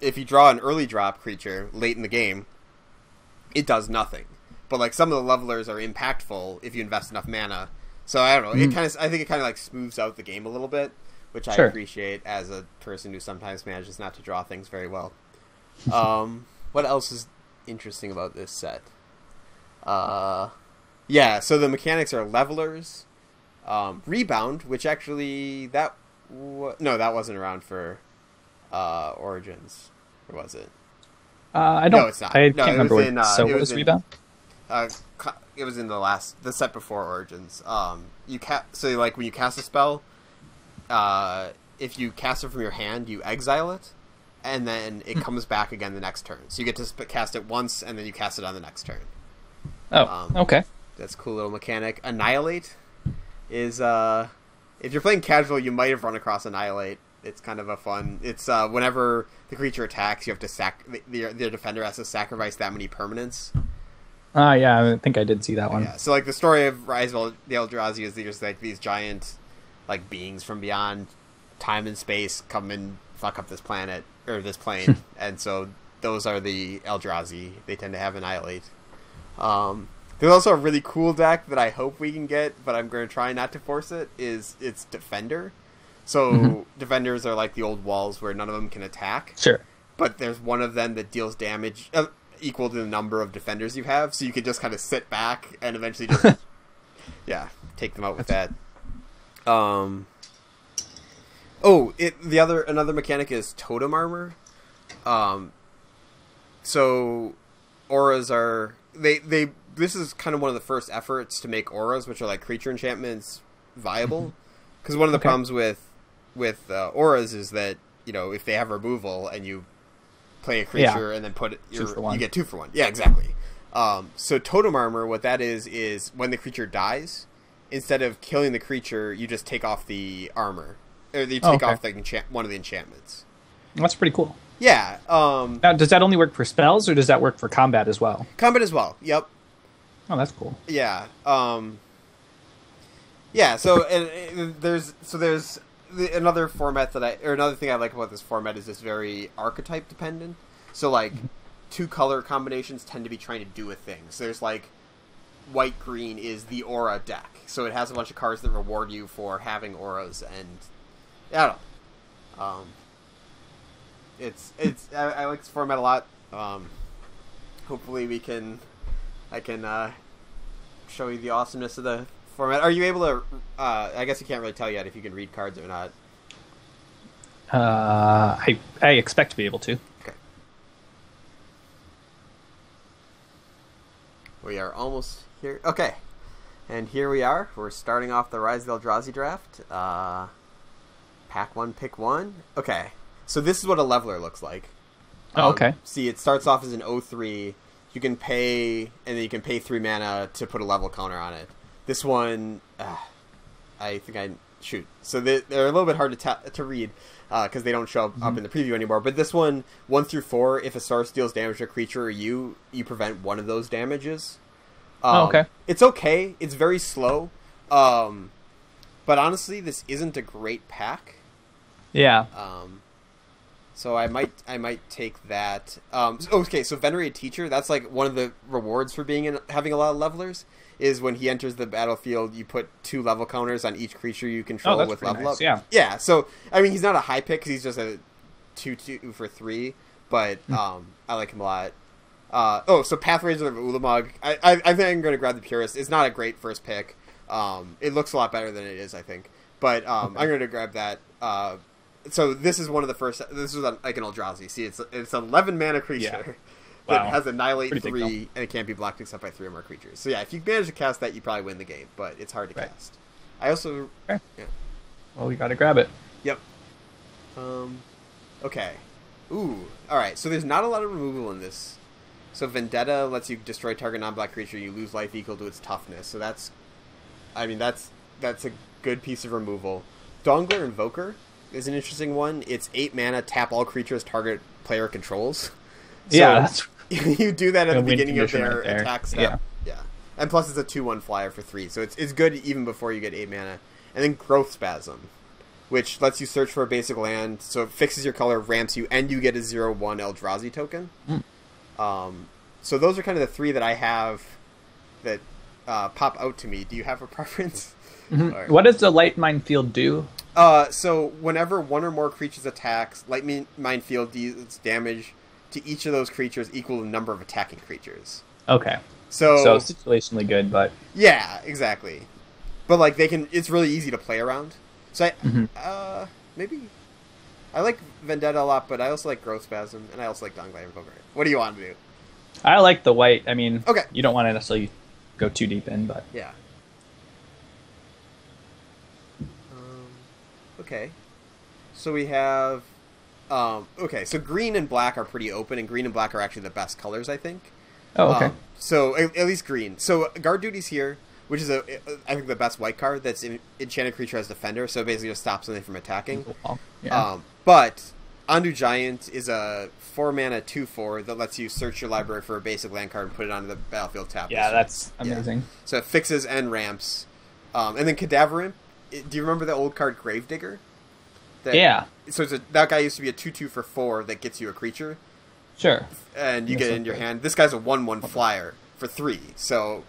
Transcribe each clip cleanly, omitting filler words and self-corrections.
if you draw an early drop creature late in the game, it does nothing. But like some of the levelers are impactful if you invest enough mana. So I don't know. I think it kind of like smooths out the game a little bit, which I appreciate as a person who sometimes manages not to draw things very well. What else is interesting about this set? Yeah, so the mechanics are levelers, rebound, which actually that wasn't around for Origins, or was it? I don't. No, it's not. I can't remember. So it was rebound. It was in the set before Origins. So like when you cast a spell, if you cast it from your hand, you exile it, and then it comes back again the next turn. So you get to cast it once, and then you cast it on the next turn. Oh, okay. That's a cool little mechanic. Annihilate is if you're playing casual, you might have run across Annihilate. It's kind of a fun. It's whenever the creature attacks, you have to the defender has to sacrifice that many permanents. Yeah, I think I did see that one. Yeah, so like the story of Rise of the Eldrazi is there's like these giant like beings from beyond time and space come and fuck up this planet or this plane, and so those are the Eldrazi. They tend to have Annihilate. There's also a really cool deck that I hope we can get, but I'm going to try not to force it. It's Defender. So Defenders are like the old walls where none of them can attack. Sure. But there's one of them that deals damage equal to the number of defenders you have, so you can just kind of sit back and eventually just take them out with that. Another mechanic is totem armor. So auras are this is kind of one of the first efforts to make auras, which are like creature enchantments, viable. Because one of the problems with auras is that, you know, if they have removal and you play a creature and then put it, you get 2 for 1. Yeah, exactly. So totem armor, what that is when the creature dies, instead of killing the creature, you just take off the armor, or you take off one of the enchantments. That's pretty cool. Yeah. Now, does that only work for spells, or does that work for combat as well? Combat as well. Yep. Oh, that's cool. Yeah. Yeah. So there's another format another thing I like about this format is it's very archetype dependent. So like 2 color combinations tend to be trying to do a thing. So there's like white green is the aura deck. So it has a bunch of cards that reward you for having auras, and I don't know. I like this format a lot. Hopefully I can show you the awesomeness of the format. Are you able to I guess you can't really tell yet if you can read cards or not. I expect to be able to. Okay. We are almost here. Okay. And here we are. We're starting off the Rise of the Eldrazi draft. Pack 1, pick 1. Okay. So this is what a leveler looks like. Okay. See, it starts off as an 0/3. You can pay, and then you can pay 3 mana to put a level counter on it. This one, So they're a little bit hard to read because they don't show up in the preview anymore. But this one, 1 through 4, if a source deals damage to a creature or you prevent one of those damages. Okay. It's okay. It's very slow. But honestly, this isn't a great pack. Yeah. So I might take that. Okay, so Venerated Teacher, that's like one of the rewards for having a lot of levelers, is when he enters the battlefield, you put 2 level counters on each creature you control with level up. Yeah. Yeah, so, I mean, he's not a high pick because he's just a 2/2 for 3, but I like him a lot. So Pathways of Ulamog, I think I'm going to grab the Purist. It's not a great first pick. It looks a lot better than it is, I think. But I'm going to grab that. So this is one of the first. This is like an Eldrazi. See, it's 11 mana creature that has Annihilate 3, and it can't be blocked except by 3 or more creatures. So yeah, if you manage to cast that, you probably win the game. But it's hard to cast. I also Well, we got to grab it. Yep. Okay. Ooh. All right. So there's not a lot of removal in this. So Vendetta lets you destroy target non-black creature. You lose life equal to its toughness. So that's a good piece of removal. Dongler Invoker is an interesting one. It's 8 mana, tap all creatures target player controls. So that's you do that at the beginning of their right attack step. Yeah. And plus it's a 2/1 flyer for 3. So it's good even before you get 8 mana. And then Growth Spasm. which lets you search for a basic land. So it fixes your color, ramps you, and you get a 0/1 Eldrazi token. So those are kind of the three that I have that pop out to me. Do you have a preference? What does the Light Minefield do? So whenever one or more creatures attacks, Light Minefield deals damage to each of those creatures equal to the number of attacking creatures. Okay. So situationally good, but yeah, exactly. But like it's really easy to play around. So maybe I like Vendetta a lot, but I also like Growth Spasm, and I also like Dawnglare Invoker. What do you want to do? I like the white. I mean, okay, you don't want to necessarily go too deep in, but yeah. Okay, so we have okay, so green and black are pretty open, and green and black are actually the best colors, I think. Oh, okay. So at least green. So Guard Duty's here, which is I think the best white card. That's enchanted creature as defender, so basically just stops something from attacking. Yeah. But Ondu Giant is a 4-mana 2/4 that lets you search your library for a basic land card and put it onto the battlefield tap. Yeah, that's amazing. Yeah. So it fixes and ramps. And then Cadaver Imp. Do you remember the old card Gravedigger? Yeah. So that guy used to be a 2/2 for 4 that gets you a creature. Sure. And you get it in your hand. This guy's a 1/1 flyer for 3. So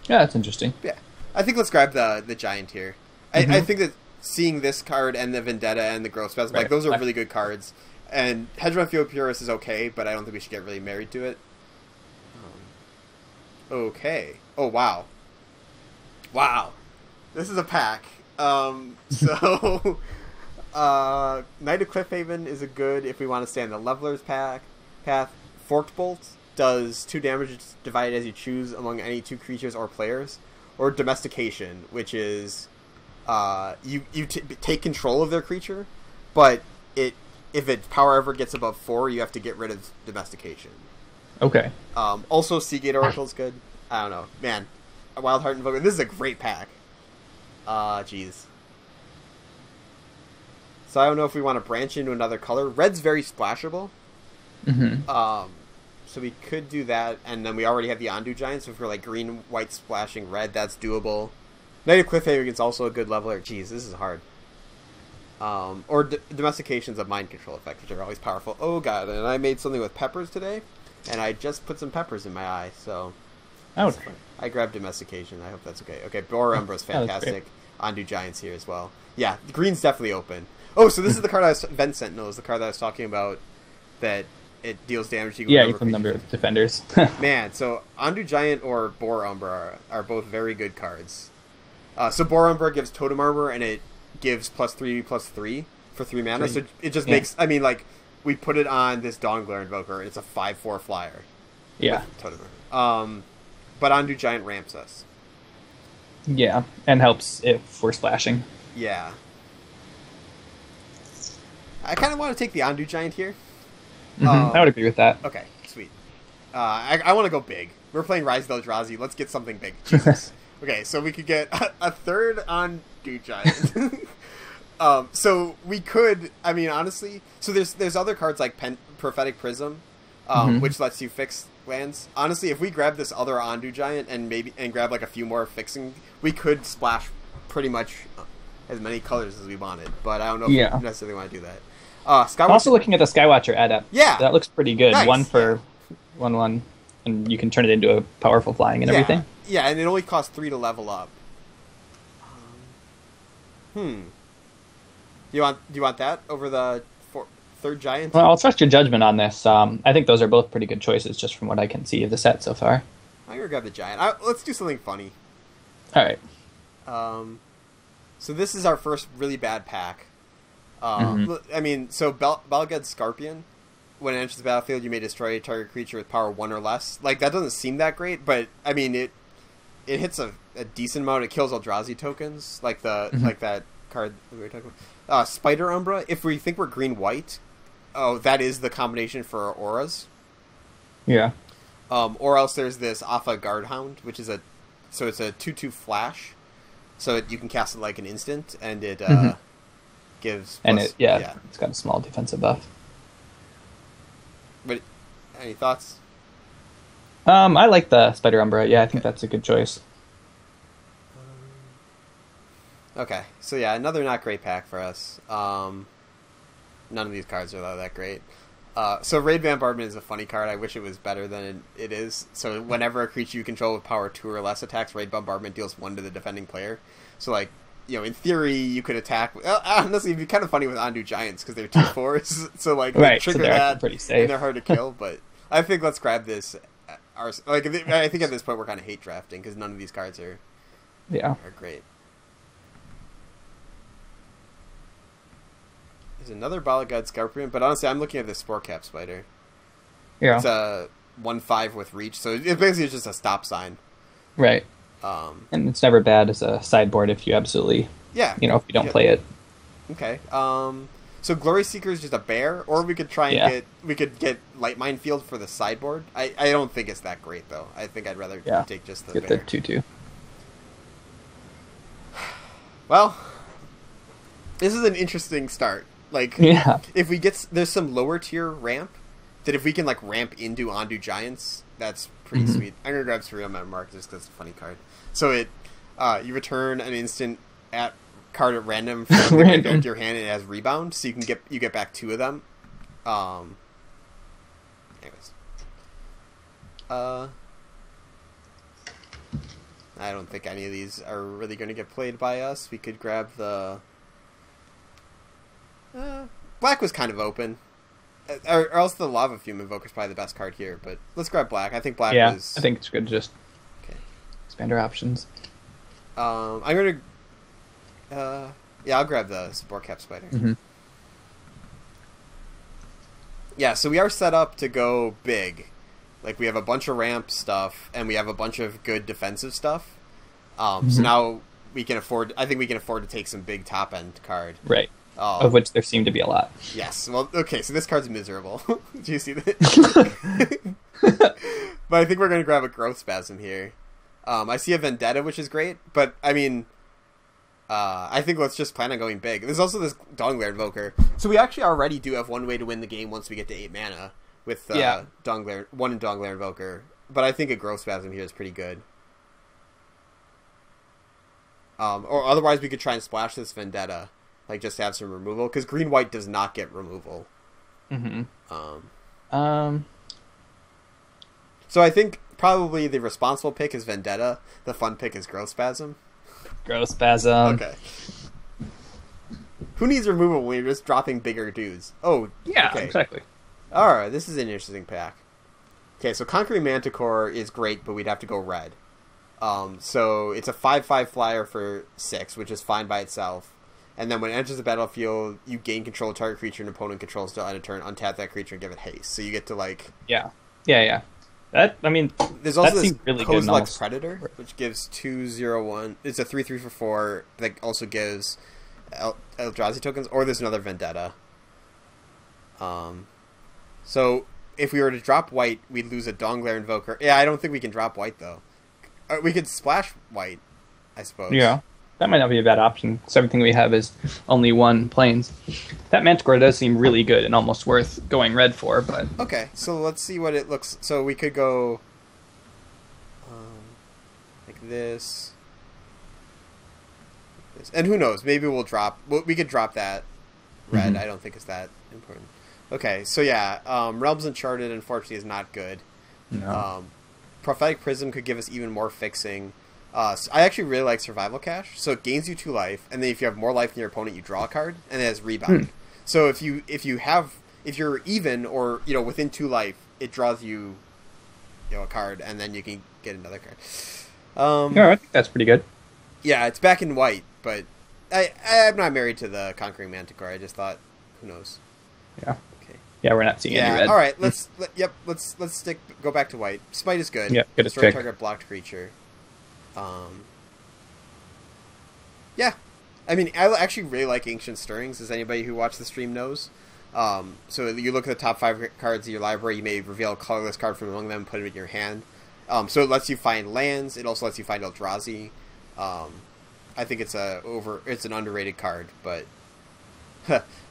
yeah, that's interesting. Yeah, I think let's grab the giant here. I think that seeing this card and the Vendetta and the Growth Spasm, like those are really good cards. And Hedgeron Field Purist is okay, but I don't think we should get really married to it. Okay. Oh wow. Wow. This is a pack. So Knight of Cliffhaven is a good if we want to stay on the Leveler's path. Forked Bolt does 2 damage divided as you choose among any 2 creatures or players. Or Domestication, which is you take control of their creature, but if its power ever gets above 4, you have to get rid of Domestication. Okay. Also, Seagate Oracle's good. I don't know. Man, Wild Heart Invoker. This is a great pack. Jeez. So I don't know if we want to branch into another color. Red's very splashable. So we could do that, and then we already have the Ondu Giant, so if we're like green, white, splashing red, that's doable. Knight of Cliffhaven is also a good leveler. Jeez, this is hard. Or Domestication's a mind control effect, which are always powerful. Oh god, and I made something with peppers today, and I just put some peppers in my eye, so... Ouch. I grabbed Domestication. I hope that's okay. Okay, Boar Umbra's fantastic. Ondu Giant's here as well. Yeah, green's definitely open. Oh, so this is the card Vent Sentinel is the card that I was talking about that it deals damage to you from number of defenders. Man, so Ondu Giant or Boar Umbra are both very good cards. So Boar Umbra gives Totem Armor, and it gives +3/+3 for 3 mana. So it just makes... I mean, like, we put it on this Dawnglare Invoker, and it's a 5/4 flyer. Yeah. Totem Armor. But Ondu Giant ramps us. Yeah, and helps if we're splashing. Yeah. I kind of want to take the Ondu Giant here. I would agree with that. Okay, sweet. I want to go big. We're playing Rise of Eldrazi. Let's get something big. Jesus. Okay, so we could get a third Ondu Giant. So we could, I mean, honestly, so there's other cards like Prophetic Prism, which lets you fix lands. Honestly, if we grab this other Ondu Giant and grab like a few more fixing, we could splash pretty much as many colors as we wanted. But I don't know if we necessarily want to do that. I'm also looking at the Skywatcher Adept. Yeah, that looks pretty good. Nice. 1 for 1/1, and you can turn it into a powerful flying and everything. Yeah, and it only costs 3 to level up. Do you want that over the third giant? Well, I'll trust your judgment on this. I think those are both pretty good choices, just from what I can see of the set so far. I'm gonna grab the giant. Let's do something funny. All right. So this is our first really bad pack. I mean, so Balgad's Scorpion, when it enters the battlefield, you may destroy a target creature with power 1 or less. Like, that doesn't seem that great, but I mean, it hits a decent amount. It kills Eldrazi tokens, like like that card that we were talking about. Spider Umbra, if we think we're green-white, that is the combination for auras. Yeah. Or else there's this Alpha Guardhound, which is it's a 2/2 flash, so you can cast it like an instant, and it gives... And it's got a small defensive buff. But any thoughts? I like the Spider Umbra. Yeah, I think that's a good choice. Okay, so yeah, another not great pack for us. None of these cards are that great. So Raid Bombardment is a funny card. I wish it was better than it is. So whenever a creature you control with power 2 or less attacks, Raid Bombardment deals 1 to the defending player. So like, you know, in theory, you could attack. Honestly, it'd be kind of funny with Ondu Giants because they're 2/4s. So like, right, trigger so they're that, pretty safe. and they're hard to kill. But I think let's grab this. Like, I think at this point we're kind of hate drafting because none of these cards are great. There's another Balagad Scorpion, but honestly, I'm looking at this Spore Cap Spider. Yeah, it's a 1/5 with reach, so it basically is just a stop sign. Right. And it's never bad as a sideboard if you absolutely, if you don't play it. Okay. So Glory Seeker is just a bear, or we could try and get Light Minefield for the sideboard. I don't think it's that great though. I think I'd rather take just the bear. The 2/2. Well, this is an interesting start. Like, if we get there's some lower tier ramp that if we can like ramp into Ondu Giants, that's pretty sweet. I'm gonna grab Surreal Metamorph just because it's a funny card. So it you return an instant card at random from your hand, and it has rebound, so you get back 2 of them. Anyways, I don't think any of these are really going to get played by us. We could grab the Black was kind of open. Or else the Lava Fume Invoker is probably the best card here, but let's grab Black. I think Black was... I think it's good to just expand our options. I'm going to... I'll grab the Spore Cap Spider. Yeah, so we are set up to go big. Like, we have a bunch of ramp stuff, and we have a bunch of good defensive stuff. So now we can afford... I think we can afford to take some big top-end card. Right. Of which there seem to be a lot. Yes. Well, okay, so this card's miserable. Do you see that? But I think we're going to grab a Growth Spasm here. I see a Vendetta, which is great, but, I mean... I think let's just plan on going big. There's also this Dawnglare Invoker. So we actually already do have one way to win the game once we get to 8 mana with Dawnglare, 1 Dawnglare Invoker. But I think a Growth Spasm here is pretty good. Or otherwise we could try and splash this Vendetta. Like, just to have some removal. Because green-white does not get removal. So I think probably the responsible pick is Vendetta. The fun pick is Growth Spasm. Growth Spasm. Okay. Who needs removal when you're just dropping bigger dudes? Oh, yeah, okay. Exactly. Alright, this is an interesting pack. Okay, so Conquering Manticore is great, but we'd have to go red. So it's a 5/5 flyer for 6, which is fine by itself. And then when it enters the battlefield, you gain control of target creature an opponent controls to end a turn, untap that creature and give it haste. So you get to like... Yeah. That, I mean, there's also this really Kozilek's Predator, which gives 2/0/1. It's a 3/3 for 4 that also gives Eldrazi tokens, or there's another Vendetta. So if we were to drop white, we'd lose a Dawnglare Invoker. Yeah, I don't think we can drop white, though. We could splash white, I suppose. Yeah. That might not be a bad option, because everything we have is only 1 planes. That Manticore does seem really good and almost worth going red for, but... Okay, so let's see what it looks... So we could go... like this. And who knows, maybe we'll drop... We could drop that red. I don't think it's that important. Okay, so yeah, Realms Uncharted, unfortunately, is not good. No. Prophetic Prism could give us even more fixing. So I actually really like Survival Cache. So it gains you 2 life, and then if you have more life than your opponent, you draw a card, and it has rebound. So if you're even or within 2 life, it draws you a card, and then you can get another card. Yeah, I think that's pretty good. Yeah, it's back in white, but I'm not married to the Conquering Manticore. I just thought, who knows? Yeah. Okay. Yeah, we're not seeing any red. All right. Let's go back to white. Smite is good. Yeah, good. Destroy target blocked creature. Yeah, I mean, I actually really like Ancient Stirrings, as anybody who watched the stream knows. So you look at the top 5 cards of your library, you may reveal a colorless card from among them and put it in your hand. So it lets you find lands, it also lets you find Eldrazi. I think it's an underrated card, but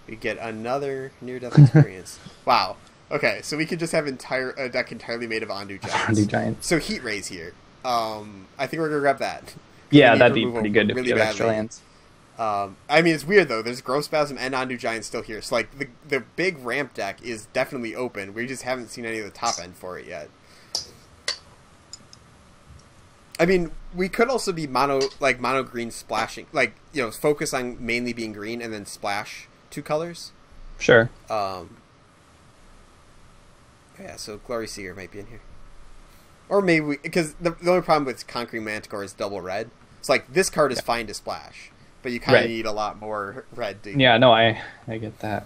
we get another near-death experience. Wow. Okay, so we could just have a deck entirely made of Ondu Giants. Ondu Giants. So Heat Rays here. I think we're gonna grab that. Yeah, that'd be pretty good if we have extra lands. I mean, it's weird though. There's Growth Spasm and Ondu Giant still here, so like the big ramp deck is definitely open. We just haven't seen any of the top end for it yet. I mean, we could also be mono green splashing, like, you know, focus on mainly being green and then splash 2 colors. Sure. Yeah, so Glory Seer might be in here, or maybe because the only problem with Concrete Manticore is double red. It's like this card is fine to splash, but you kind of need a lot more red to. Yeah, no, I get that.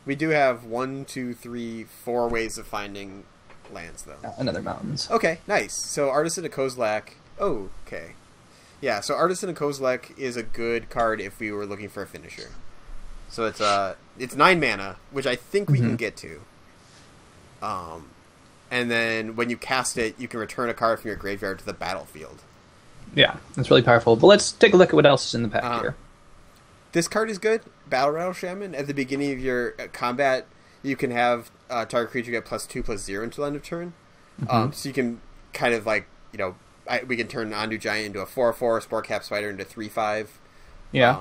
We do have 1, 2, 3, 4 ways of finding lands, though. Another mountains. Okay, nice. So Artisan of Kozilek. Oh, okay. Yeah, so Artisan of Kozilek is a good card if we were looking for a finisher. So it's 9 mana, which I think we can get to. And then when you cast it, you can return a card from your graveyard to the battlefield. Yeah, that's really powerful. But let's take a look at what else is in the pack here. This card is good. Battle Rattle Shaman. At the beginning of your combat, you can have target creature get +2/+0 until end of turn. So you can kind of like, you know, we can turn Ondu Giant into a 4/4, Spore Cap Spider into 3/5. Yeah.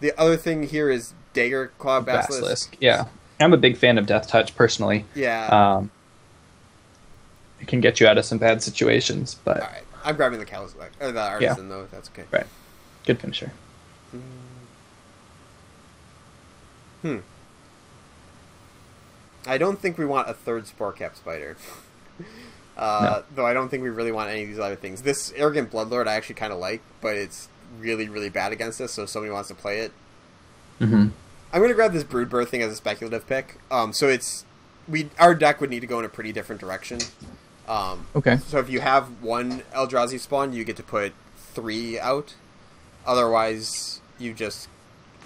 The other thing here is Dagger Claw Basilisk. Yeah. I'm a big fan of Death Touch, personally. Yeah. It can get you out of some bad situations, but... Alright. I'm grabbing the Kozilek, or the Artisan, though, if that's okay. Right. Good finisher. I don't think we want a 3rd Spore Cap Spider. No. Though I don't think we really want any of these other things. This Arrogant Bloodlord I actually kind of like, but it's really, really bad against us, so if somebody wants to play it... I'm going to grab this Brood Birthing as a speculative pick. So it's... Our deck would need to go in a pretty different direction. Okay. So if you have 1 Eldrazi spawn, you get to put 3 out. Otherwise, you just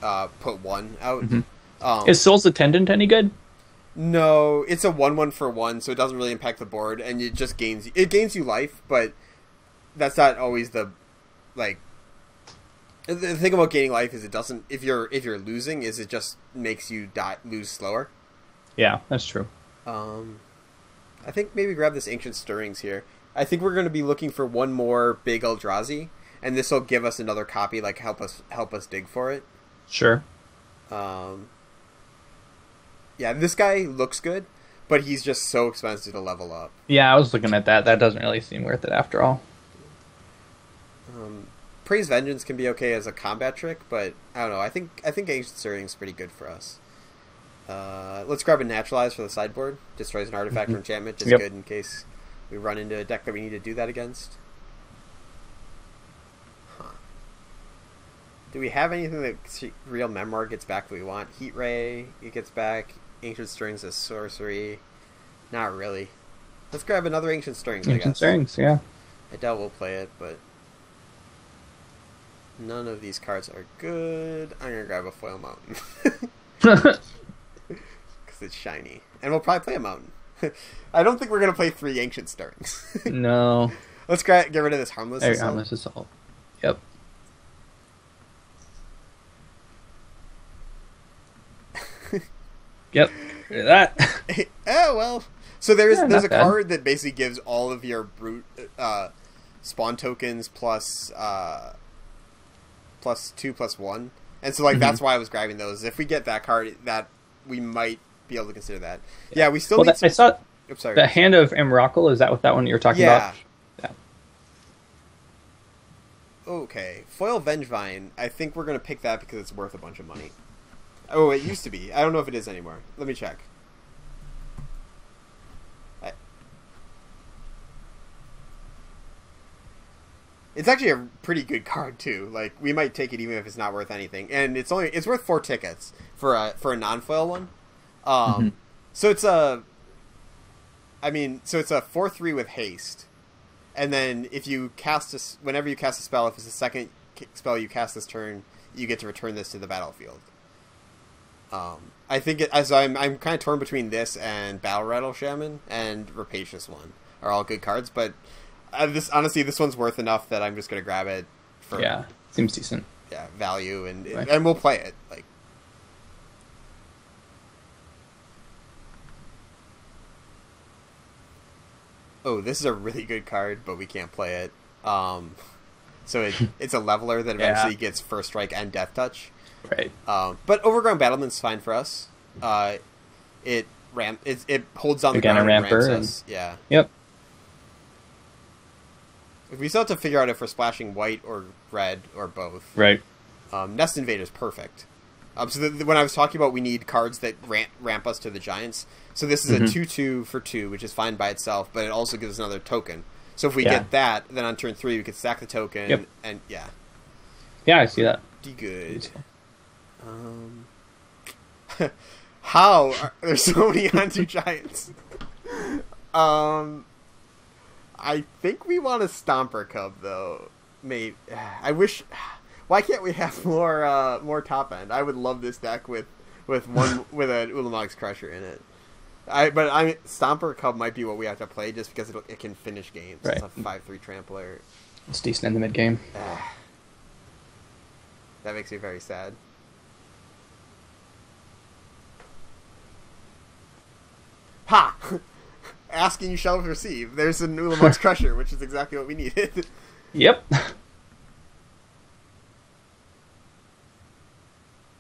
put 1 out. Is Soul's Attendant any good? No, it's a 1/1 for 1, so it doesn't really impact the board, and it just gains you life, but that's not always the like. The thing about gaining life is it doesn't. If you're losing, is it just makes you lose slower. Yeah, that's true. I think maybe grab this Ancient Stirrings here. I think we're going to be looking for one more big Eldrazi, and this will give us another copy, like help us dig for it. Sure. Yeah, this guy looks good, but he's just so expensive to level up. Yeah, I was looking at that. That doesn't really seem worth it after all. Praise Vengeance can be okay as a combat trick, but I don't know. I think Ancient Stirring is pretty good for us. Let's grab a Naturalize for the sideboard. Destroys an artifact or enchantment, just good in case we run into a deck that we need to do that against. Do we have anything that Real Memoir gets back what we want? Heat Ray, it gets back. Ancient Stirrings as sorcery. Not really. Let's grab another Ancient Stirrings, I guess. Ancient Stirrings, yeah. I doubt we'll play it, but none of these cards are good. I'm going to grab a Foil Mountain. Because it's shiny. And we'll probably play a Mountain. I don't think we're going to play 3 Ancient Stirrings. No. Let's get rid of this Harmless Assault. Harmless Assault. Yep. Yep. That. Oh, well. So there's a bad. card that basically gives all of your brute spawn tokens +2/+1. And so like that's why I was grabbing those. If we get that card, that we might be able to consider that. Yeah, we still need some... I saw Oops, sorry. the Hand of Emrakul. Is that what that one you were talking about? Yeah. Okay. Foil Vengevine. I think we're going to pick that because it's worth a bunch of money. Oh, it used to be. I don't know if it is anymore. Let me check. It's actually a pretty good card too. Like we might take it even if it's not worth anything, and it's worth 4 tickets for a non-foil one. So it's a 4/3 with haste, and then if you whenever you cast a spell, if it's the second spell you cast this turn, you get to return this to the battlefield. I think I'm kind of torn between this and Battle Rattle Shaman and Rapacious One are all good cards, but this one's worth enough that I'm just gonna grab it for seems decent. Yeah, value and we'll play it like. Oh, this is a really good card, but we can't play it. so it's a leveler that eventually gets first strike and death touch. Right. But overground battlement's fine for us. It holds on again, the ground a ramper and ramps us. Yeah. Yep. We still have to figure out if we're splashing white or red or both. Right. Nest Invader's perfect. So when I was talking about we need cards that ramp us to the giants, so this is a 2/2 for 2, which is fine by itself, but it also gives us another token. So if we get that, then on turn 3 we could stack the token, and yeah. Yeah, I see that. Good. How there's so many onto giants? I think we want a Stomper Cub though. Maybe I wish. Why can't we have more top end? I would love this deck with an Ulamog's Crusher in it. Stomper Cub might be what we have to play just because it can finish games. Right. It's a 5/3 trampler. It's decent in the mid game. That makes me very sad. Ha! Asking you shall receive. There's an Ulamog's Crusher, which is exactly what we needed. Yep.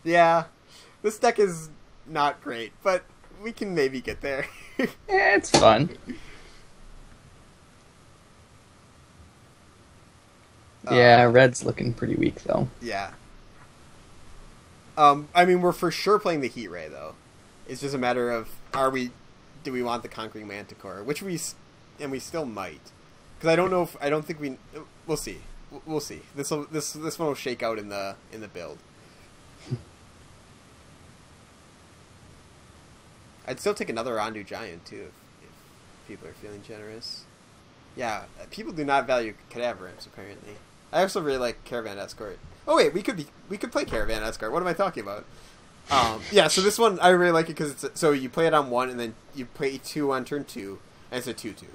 Yeah, this deck is not great, but we can maybe get there. It's fun. Yeah, red's looking pretty weak though. Yeah. I mean, we're for sure playing the Heat Ray though. It's just a matter of do we want the Conquering Manticore, which we still might, because I don't think we'll see. We'll see. This one will shake out in the build. I'd still take another Ondu Giant too if people are feeling generous. Yeah, people do not value Cadaver Imps apparently. I also really like Caravan Escort. Oh wait, we could play Caravan Escort. What am I talking about? Yeah, so this one I really like it because so you play it on 1 and then you play 2 on turn 2 and it's a 2/2,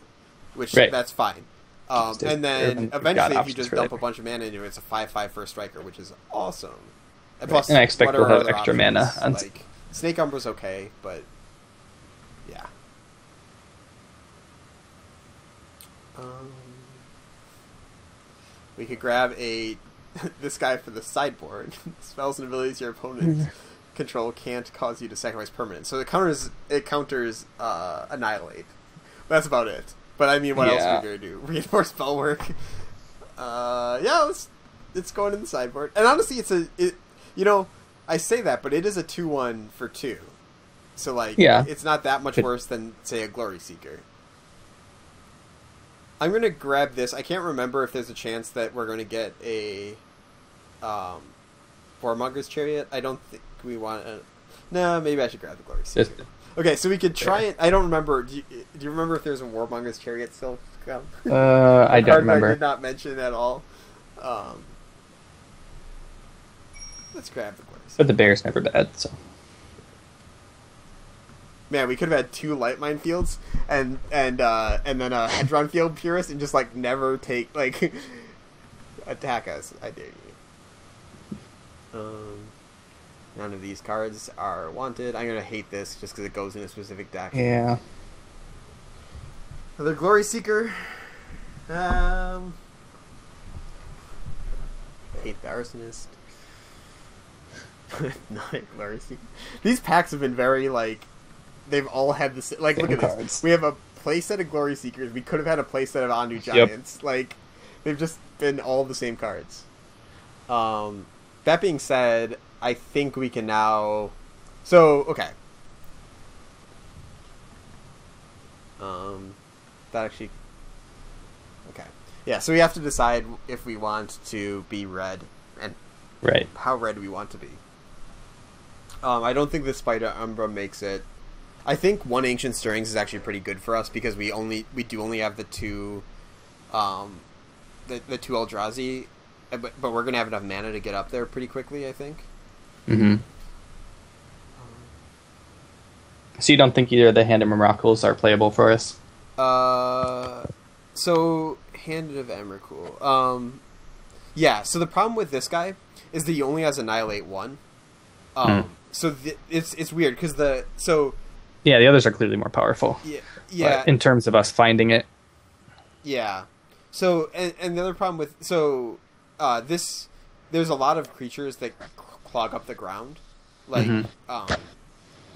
which that's fine. And then eventually if you just dump a bunch of mana into it, it's a 5/5 first striker, which is awesome. And plus, and I expect we'll have extra mana. Like Snake Umbra's okay, but yeah. We could grab this guy for the sideboard. Spells and abilities your opponent control can't cause you to sacrifice permanent. So it counters Annihilate. That's about it. But I mean, what else are we gonna do? Reinforce Spellwork. Yeah, it's going in the sideboard. And honestly, I say that, but it is a 2/1 for 2. So it's not that much worse than say a Glory Seeker. I'm gonna grab this. I can't remember if there's a chance that we're gonna get a Warmonger's Chariot. I don't think we want. No, maybe I should grab the Glory Seeker. Okay, so we could try it. I don't remember. Do you remember if there's a Warmonger's Chariot still? I don't remember. I did not mention at all. Let's grab the Glory Seeker. But the bear's never bad, so. Man, we could have had 2 Light Mine Fields and then a Hedron Field Purist and just never take attack us. I dare you. None of these cards are wanted. I'm gonna hate this just because it goes in a specific deck. Yeah. Another Glory Seeker. Hate the Arsonist. Not a Glory Seeker. These packs have been very they've all had the same. Look at cards. This. We have a playset of Glory Seekers. We could have had a playset of Ondu Giants. Yep. They've just been all the same cards. That being said, I think we can now. So okay. That actually. Okay. Yeah. So we have to decide if we want to be red and how red we want to be. I don't think the Spider Umbra makes it. I think 1 Ancient Stirrings is actually pretty good for us because we do only have the 2 the 2 Eldrazi, but we're gonna have enough mana to get up there pretty quickly, I think. Mm-hmm. So you don't think either of the Hand of Miracles are playable for us? So Hand of Emrakul. Yeah. So the problem with this guy is that he only has Annihilate 1. So it's weird because yeah, the others are clearly more powerful. Yeah. But in terms of us finding it. Yeah. So and the other problem with there's a lot of creatures that clog up the ground, like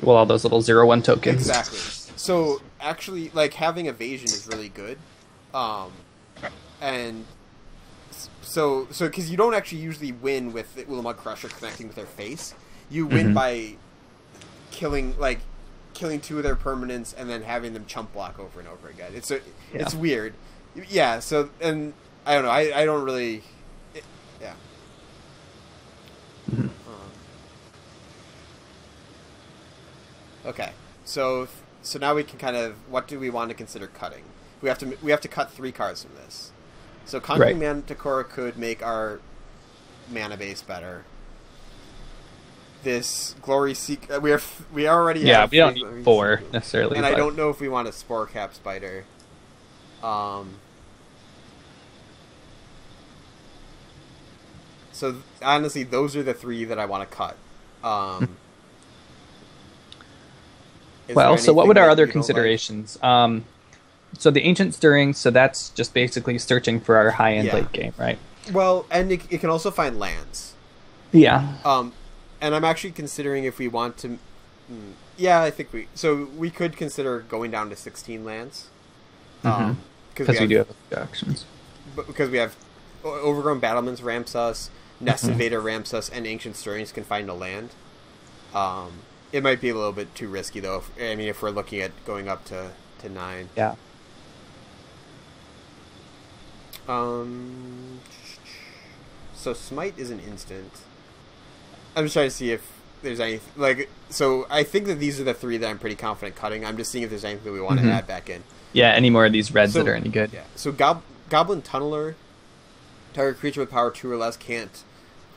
well, all those little 0/1 tokens. Exactly. So actually, like, having evasion is really good, and so because you don't actually usually win with the Ulamog Crusher connecting with their face. You win by killing 2 of their permanents and then having them chump block over and over again. It's weird. Yeah. So, and I don't know. I don't really. Yeah. Okay. So now we can kind of, what do we want to consider cutting? We have to cut 3 cards from this. So Conquering Manticore could make our mana base better. This Glory Seek, we already have we don't need 4 necessarily, and I don't know if we want a Spore Cap Spider. So honestly, those are the 3 that I want to cut. Well, so what would our other considerations? Like? So the Ancient Stirring, so that's just basically searching for our high-end late game, right? Well, and it can also find lands. Yeah. And I'm actually considering if we want to... Yeah, I think we could consider going down to 16 lands. Because we do have actions. Because we have Overgrown Battlements ramps us, Nest Invader ramps us, and Ancient Stirrings can find a land. It might be a little bit too risky, though. If we're looking at going up to 9. Yeah. So Smite is an instant. I'm just trying to see if there's any... So I think that these are the 3 that I'm pretty confident cutting. I'm just seeing if there's anything that we want to add back in. Yeah, any more of these reds that are any good. Yeah. So Goblin Tunneler, target creature with power 2 or less can't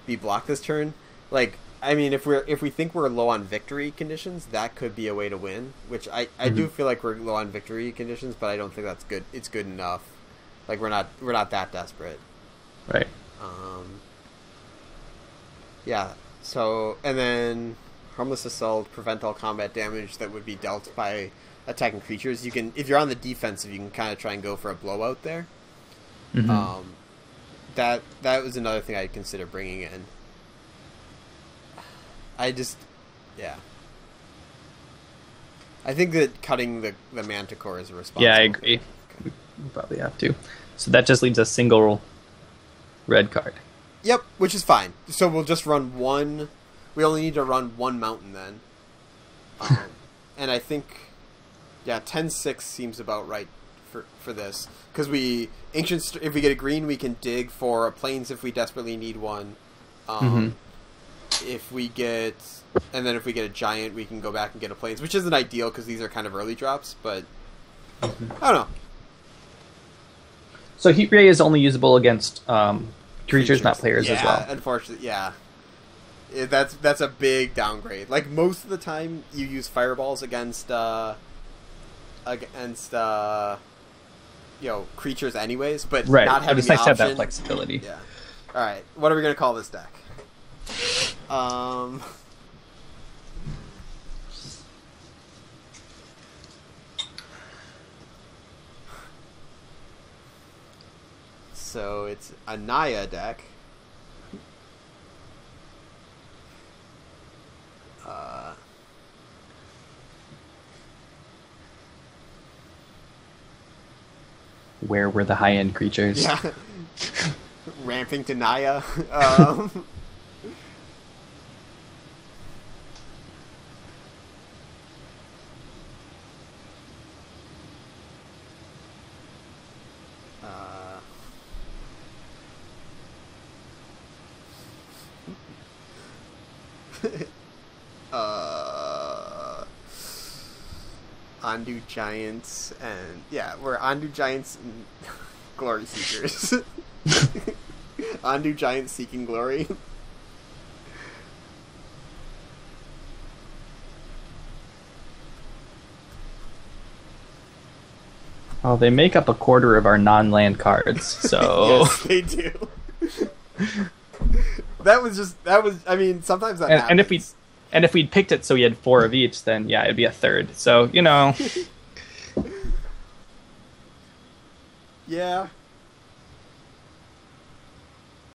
be blocked this turn. If we think we're low on victory conditions, that could be a way to win. Which I do feel like we're low on victory conditions, but I don't think that's good. It's good enough. We're not that desperate. Right. Yeah. So, and then Harmless Assault, prevent all combat damage that would be dealt by attacking creatures. You can, if you're on the defensive, you can kind of try and go for a blowout there. That was another thing I'd consider bringing in. I think that cutting the Manticore is a responsible. Yeah, I agree. We probably have to. So that just leaves a single red card. Yep, which is fine. So we'll just run 1. We only need to run 1 mountain then. And I think, 10-6 seems about right for this. Because if we get a green, we can dig for a plains if we desperately need one. If we get a giant, we can go back and get a plains, which isn't ideal because these are kind of early drops, but I don't know. So Heat Ray is only usable against creatures, not players as well. Unfortunately, yeah. That's a big downgrade. Like, most of the time, you use fireballs against creatures anyways, but not having it's nice to have that flexibility. Yeah. All right, what are we gonna call this deck? So it's a Naya deck. Where were the high-end creatures? Yeah. Ramping to Naya. Andu Giants and we're Andu Giants and Glory Seekers. Andu Giants seeking glory. Well, they make up a quarter of our non-land cards, so yes, they do. I mean, sometimes that happens. And if we'd picked it so we had 4 of each, then it'd be a third. So, Yeah.